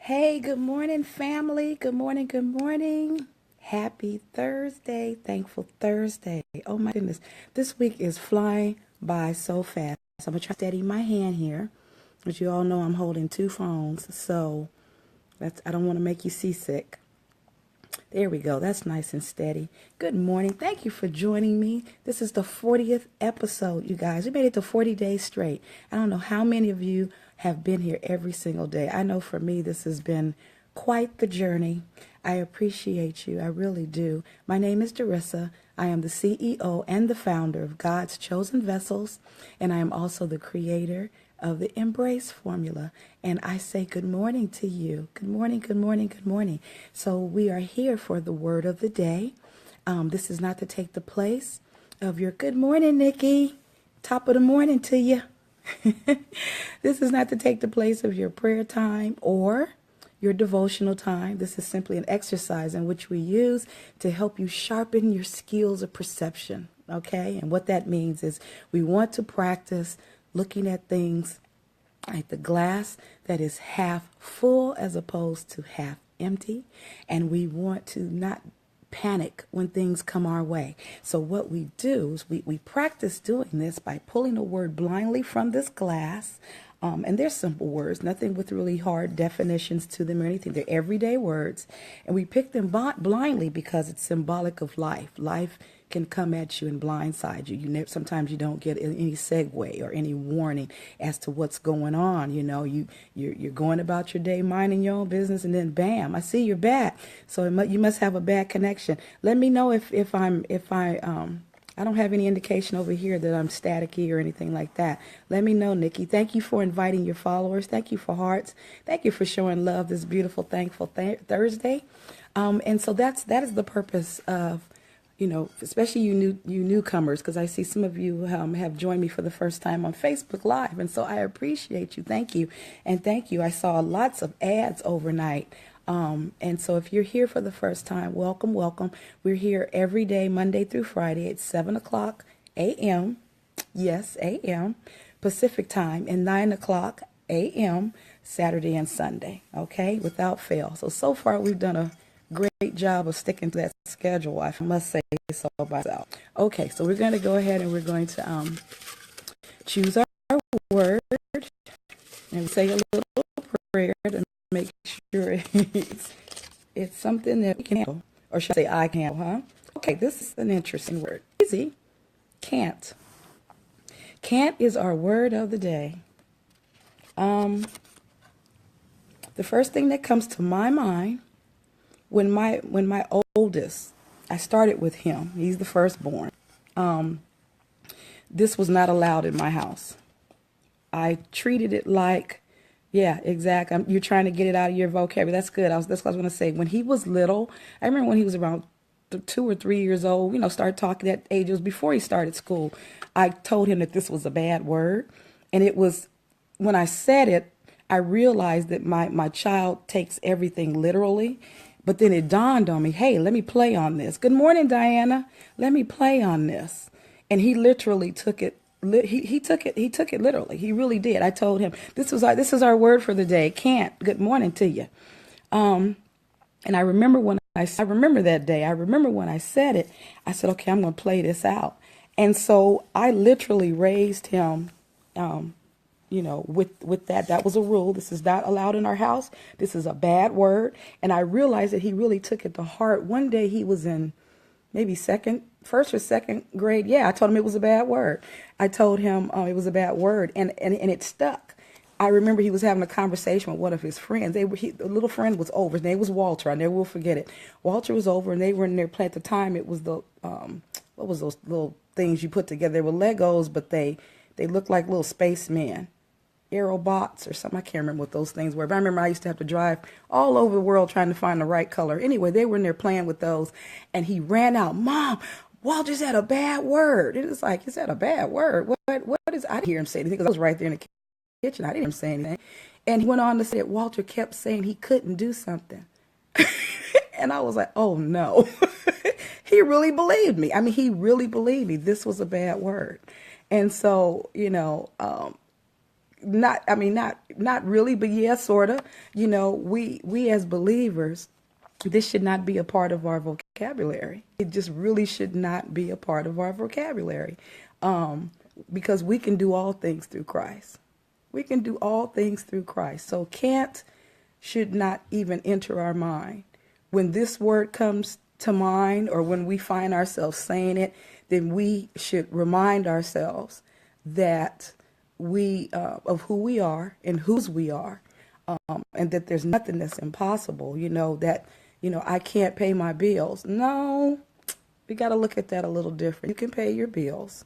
Hey, good morning, family. Good morning, good morning. Happy Thursday. Thankful Thursday. Oh my goodness. This week is flying by so fast. I'm going to try to steady my hand here. As you all know, I'm holding two phones, so I don't want to make you seasick. There we go. That's nice and steady. Good morning. Thank you for joining me. This is the 40th episode, you guys. We made it to 40 days straight. I don't know how many of you have been here every single day. I know for me, this has been quite the journey. I appreciate you. I really do. My name is Darissa. I am the CEO and the founder of God's Chosen Vessels, and I am also the creator of the Embrace formula. And I say good morning to you. Good morning, good morning, good morning. So we are here for the word of the day. This is not to take the place of your good morning, Nikki. Top of the morning to you. This is not to take the place of your prayer time or your devotional time. This is simply an exercise in which we use to help you sharpen your skills of perception. Okay? And what that means is we want to practice looking at things like the glass that is half full as opposed to half empty. And we want to not panic when things come our way. So what we do is we practice doing this by pulling a word blindly from this glass. And they're simple words, nothing with really hard definitions to them or anything. They're everyday words. And we pick them blindly because it's symbolic of life. Life can come at you and blindside you. Sometimes you don't get any segue or any warning as to what's going on. You're going about your day, minding your own business, and then bam, I see you're back. So you must have a bad connection. Let me know if I don't have any indication over here that I'm staticky or anything like that. Let me know, Nikki. Thank you for inviting your followers. Thank you for hearts. Thank you for showing love this beautiful, thankful Thursday. And so that is the purpose of, especially you newcomers, because I see some of you have joined me for the first time on Facebook Live. And so I appreciate you. Thank you. And thank you. I saw lots of ads overnight. And so if you're here for the first time, welcome, welcome. We're here every day, Monday through Friday at 7 o'clock a.m. Yes, a.m. Pacific time, and 9 o'clock a.m. Saturday and Sunday. Okay, without fail. So far we've done a great job of sticking to that schedule, I must say so myself. Okay, so we're going to go ahead and we're going to choose our word and say a little prayer to make sure it's something that we can handle, or should I say I can handle, huh? Okay, this is an interesting word. Easy. Can't. Can't is our word of the day. The first thing that comes to my mind when my oldest, I started with him. He's the firstborn. This was not allowed in my house. I treated it like, yeah, exactly. You're trying to get it out of your vocabulary. That's good. That's what I was going to say. When he was little, I remember when he was around 2 or 3 years old, started talking at age. It was before he started school. I told him that this was a bad word. And it was, when I said it, I realized that my child takes everything literally. But then it dawned on me, hey, let me play on this. Good morning, Diana. Let me play on this. And he literally took it. He took it literally. He really did. I told him this is our word for the day. Can't. Good morning to you. And I remember I remember that day. I remember when I said it. I said, okay, I'm going to play this out. And so I literally raised him. With that was a rule. This is not allowed in our house. This is a bad word. And I realized that he really took it to heart. One day he was in maybe first or second grade. Yeah, I told him it was a bad word. I told him it was a bad word, and it stuck. I remember he was having a conversation with one of his friends. The little friend was over. His name was Walter. I never will forget it. Walter was over, and they were in there playing. At the time, it was what was those little things you put together? They were Legos, but they looked like little spacemen. Aerobots or something. I can't remember what those things were. But I remember I used to have to drive all over the world trying to find the right color. Anyway, they were in there playing with those. And he ran out, Mom, Walter's had a bad word. And it's like, is that a bad word? What is, I didn't hear him say anything because I was right there in the kitchen. I didn't hear him say anything. And he went on to say that Walter kept saying he couldn't do something. And I was like, oh no. He really believed me. I mean, he really believed me. This was a bad word. And so, not really, but yeah, sort of. We as believers, this should not be a part of our vocabulary. It just really should not be a part of our vocabulary, because we can do all things through Christ. We can do all things through Christ. So can't should not even enter our mind. When this word comes to mind, or when we find ourselves saying it, then we should remind ourselves that we of who we are and whose we are, and that there's nothing that's impossible. I can't pay my bills. No, we got to look at that a little different. You can pay your bills.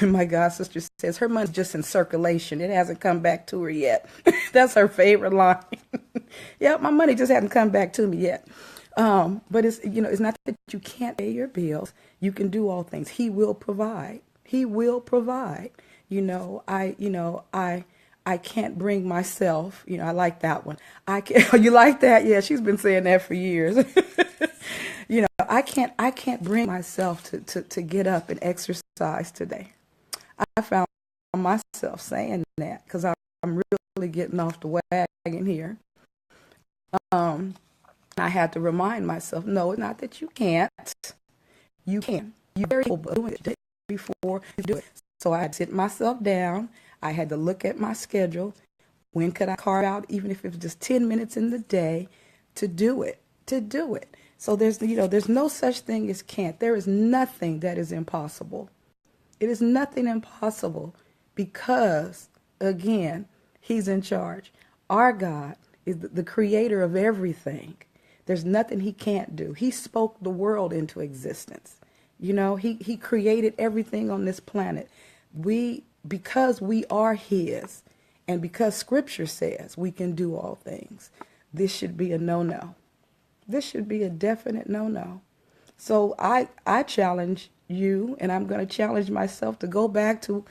My god sister says her money's just in circulation. It hasn't come back to her yet. That's her favorite line. Yeah, my money just hasn't come back to me yet. But it's not that you can't pay your bills. You can do all things. He will provide. He will provide. I can't bring myself. I like that one. I can't. You like that? Yeah, she's been saying that for years. I can't bring myself to get up and exercise today. I found myself saying that because I'm really getting off the wagon here. I had to remind myself, no, it's not that you can't. You can. You're very able to do it before you do it. So I had to sit myself down. I had to look at my schedule. When could I carve out, even if it was just 10 minutes in the day, to do it? So there's no such thing as can't. There is nothing that is impossible. It is nothing impossible because, again, he's in charge. Our God is the creator of everything. There's nothing he can't do. He spoke the world into existence. He created everything on this planet. Because we are his, and because scripture says we can do all things, this should be a no-no. This should be a definite no-no. So I challenge you, and I'm going to challenge myself to go back to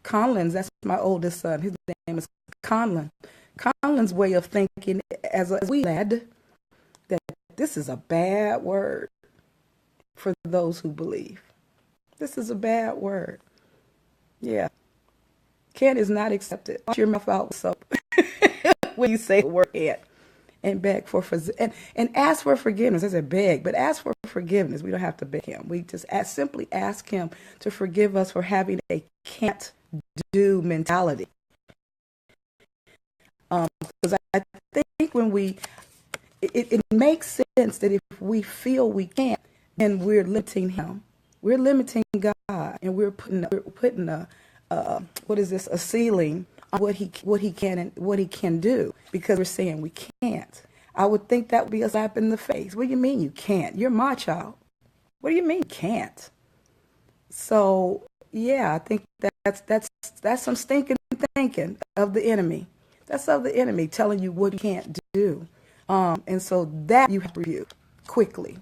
Conlin's. That's my oldest son. His name is Conlin. Conlin's way of thinking as we led, that this is a bad word for those who believe. This is a bad word. Yeah. Can't is not accepted. Wash your mouth out with soap when you say the word can't. And beg for and ask for forgiveness. I said beg, but ask for forgiveness. We don't have to beg him. We just simply ask him to forgive us for having a can't do mentality. Because I think when it makes sense that if we feel we can't, then we're limiting him. We're limiting God, and we're putting a ceiling on what he can and what he can do, because we're saying we can't. I would think that would be a slap in the face. What do you mean you can't? You're my child. What do you mean you can't? So yeah, I think that's some stinking thinking of the enemy. That's of the enemy telling you what you can't do. And so that you have to review quickly.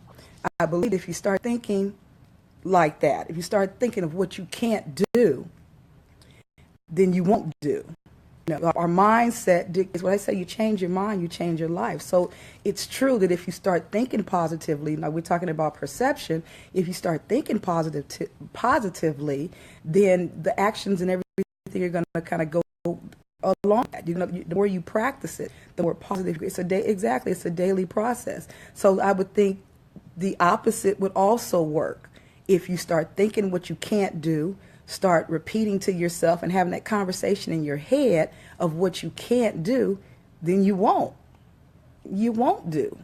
I believe if you start thinking like that, if you start thinking of what you can't do, then you won't do. Our mindset is what I say, you change your mind, you change your life. So it's true that if you start thinking positively, now we're talking about perception, if you start thinking positively, then the actions and everything are going to kind of go along that. The more you practice it, the more positive. It's a daily process. So I would think the opposite would also work. If you start thinking what you can't do, start repeating to yourself and having that conversation in your head of what you can't do, then you won't do.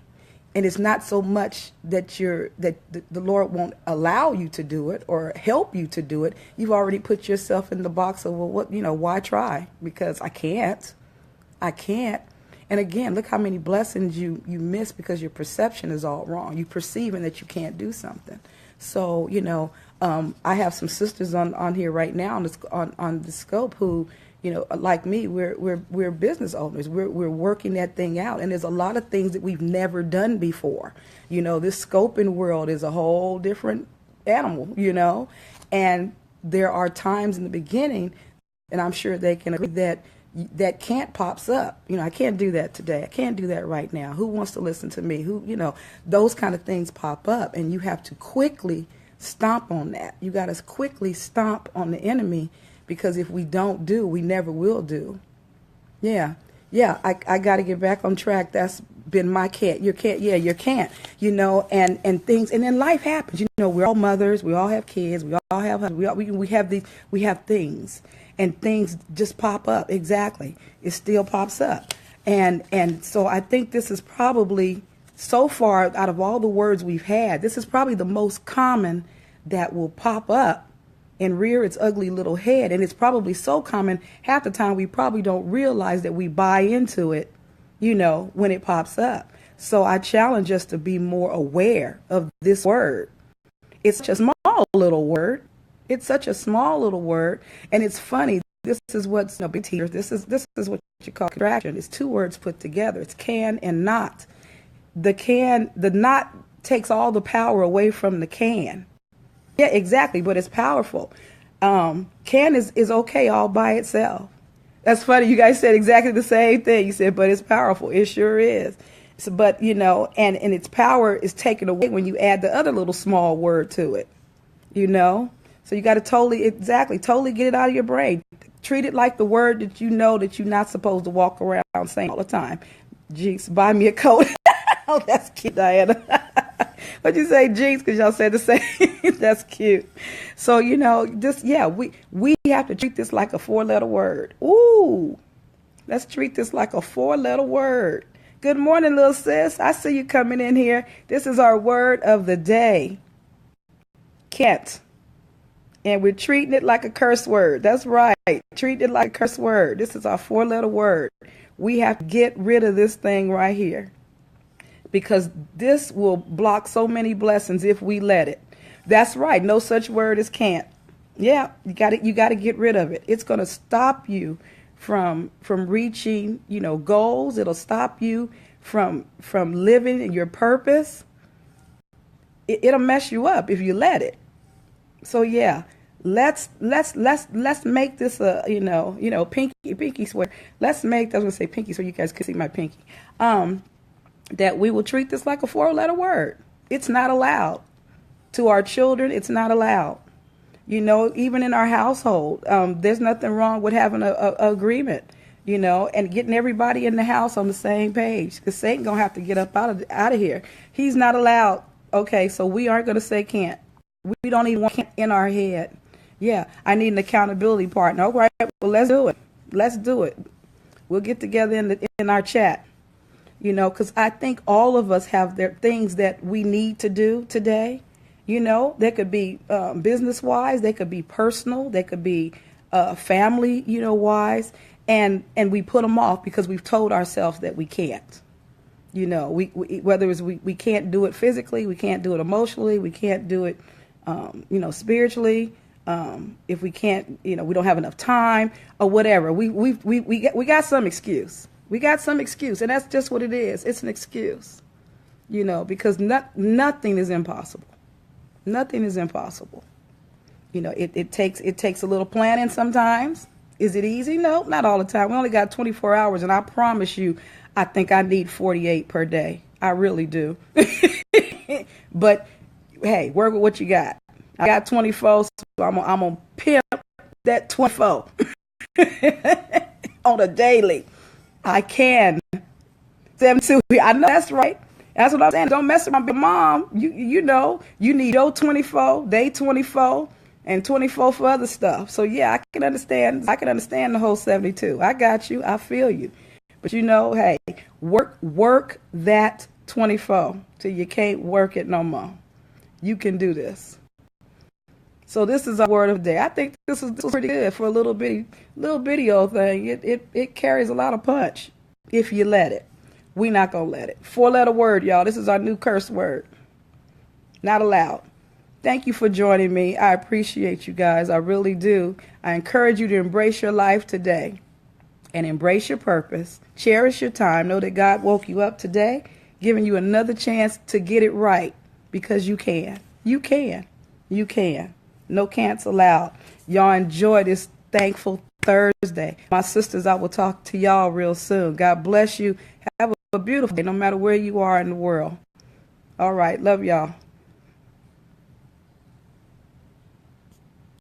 And it's not so much that the Lord won't allow you to do it or help you to do it. You've already put yourself in the box of, well, why try? Because I can't. And again, look how many blessings you miss because your perception is all wrong. You perceiving that you can't do something. So, I have some sisters on here right now on the scope who, like me, we're business owners. We're working that thing out, and there's a lot of things that we've never done before. This scoping world is a whole different animal. And there are times in the beginning, and I'm sure they can agree that can't pops up. I can't do that today. I can't do that right now. Who wants to listen to me? Those kind of things pop up, and you have to quickly stomp on that. You got to quickly stomp on the enemy, because if we don't do, we never will do. Yeah. Yeah. I got to get back on track. That's been my can't. Your can't. Yeah, your can't. And things. And then life happens. We're all mothers. We all have kids. We all have. We have these. We have things, and things just pop up. Exactly. It still pops up. And so I think this is probably, so far out of all the words we've had, this is probably the most common that will pop up and rear its ugly little head. And it's probably so common, half the time we probably don't realize that we buy into it, when it pops up. So I challenge us to be more aware of this word. It's such a small little word. It's such a small little word. And it's funny. This is what's big here. This is what you call contraction. It's two words put together. It's can and not. The not takes all the power away from the can. Yeah, exactly. But it's powerful. Can is okay all by itself. That's funny. You guys said exactly the same thing. You said, but it's powerful. It sure is. So, but, and its power is taken away when you add the other little small word to it, So you got to totally get it out of your brain. Treat it like the word that that you're not supposed to walk around saying all the time. Jinx, buy me a coat. Oh, that's cute, Diana. What'd you say, Jinx? Because y'all said the same. That's cute. So, we have to treat this like a 4-letter word. Ooh, let's treat this like a 4-letter word. Good morning, little sis. I see you coming in here. This is our word of the day. Can't. And we're treating it like a curse word. That's right. Treat it like a curse word. This is our 4-letter word. We have to get rid of this thing right here, because this will block so many blessings if we let it. That's right. No such word as can't. Yeah, you got to get rid of it. It's going to stop you from reaching, goals. It'll stop you from living in your purpose. It'll mess you up if you let it. So yeah, let's make this a pinky swear. Let's make, I was gonna say pinky so you guys can see my pinky. That we will treat this like a 4-letter word. It's not allowed. To our children, it's not allowed. Even in our household, there's nothing wrong with having a agreement, and getting everybody in the house on the same page. Because Satan gonna have to get up out of here. He's not allowed. Okay, so we aren't gonna say can't. We don't even want can't in our head. Yeah, I need an accountability partner. All right, well, let's do it. Let's do it. We'll get together in our chat. Because I think all of us have their things that we need to do today. They could be business-wise, they could be personal, they could be family, wise, and we put them off because we've told ourselves that we can't. Whether it's we can't do it physically, we can't do it emotionally, we can't do it, spiritually. If we can't, we don't have enough time or whatever. We got some excuse. We got some excuse, and that's just what it is. It's an excuse, because nothing is impossible. Nothing is impossible. It takes a little planning sometimes. Is it easy? No, not all the time. We only got 24 hours, and I promise you, I think I need 48 per day. I really do. But hey, work with what you got. I got 24, so I'm gonna pimp that 24 on a daily. I can. 72. I know that's right. That's what I'm saying. Don't mess with my big mom. You need your 24, day 24, and 24 for other stuff. So yeah, I can understand the whole 72. I got you. I feel you. But hey, work that 24 till you can't work it no more. You can do this. So this is our word of the day. I think this is pretty good for a little bitty old thing. It carries a lot of punch if you let it. We not gonna let it. 4-letter word, y'all. This is our new curse word. Not allowed. Thank you for joining me. I appreciate you guys. I really do. I encourage you to embrace your life today and embrace your purpose. Cherish your time. Know that God woke you up today, giving you another chance to get it right, because you can. You can. You can. No can'ts allowed. Y'all enjoy this thankful Thursday. My sisters, I will talk to y'all real soon. God bless you. Have a beautiful day no matter where you are in the world. All right. Love y'all.